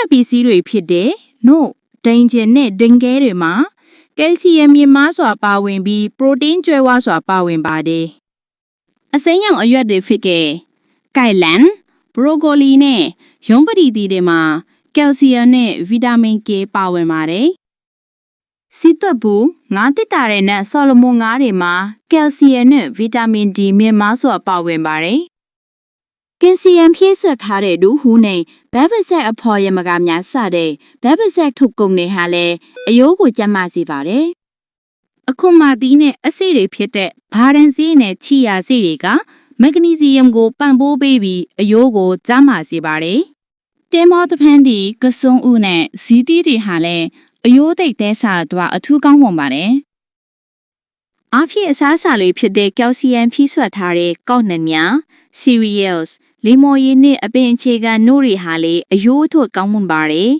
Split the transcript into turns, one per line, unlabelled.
တ်ပစ္စည်းတွေဖြစ်တဲ့နို့ဒိန်ဂျင်နဲ့ဒင်ကဲတွေမှာကယ်လ်ဆီယမ်မြင့်မားစွာပါဝင်ပြီးပရိုတင်းကျွဲဝါစွာပါဝင်ပါတယ်အစိမ်းရောင်အရွက်တွေဖြစ်တဲ့ကိုင်လန်ဘရိုကိုလီနဲ့ရုံးပတိသီးတွေမှာကယ်လ်ဆီယမ်နဲ့ဗီတာမင် K ပါဝင်ပါတယ်စီသွက်ဘူးငါးတစ်တာတဲ့နဲ့ဆော်လမွန်ငါးတွေမှာကယ်လ်ဆီယမ်နဲ့ဗီတာမင် D မြင့်မားစွာပါဝင်ပါတယ်ကင်ဆီယမ်ဖြည့်စွက်ထားတဲ့ဒူးဟူးနဲ့ဘက်ပဆက်အဖော်ရမကများစတဲ့ဘက်ပဆက်ထုတ်ကုန်တွေဟာလည်းအယိုးကိုကျန်းမာစေပါတယ်အခုမှသီးနဲ့အဆိတွေဖြစ်တဲ့ဘာရန်ဆေးနဲ့ချီယာဆေးတွေကမက်ဂနီဆီယမ်ကိုပံ့ပိုးပေးပြီးအယိုးကိုကျန်းမာစေပါတယ်တဲမောတဖန်ဒီကဆုံဦးနဲ့ဇီတီတွေဟာလည်းအယိုးသိပ်တဲဆာတော့အထူးကောင်းပုံပါတယ်အားဖြင့်အစားအစာလေးဖြစ်တဲ့ကယ်လ်ဆီယမ်ဖြည့်စွက်ထားတဲ့ကောက်နှံများ cereals လေမော်ရည်နဲ့အပင်အခြေခံနို့တွေဟာလေအယိုးအထွတ်ကောင်းမွန်ပါတယ်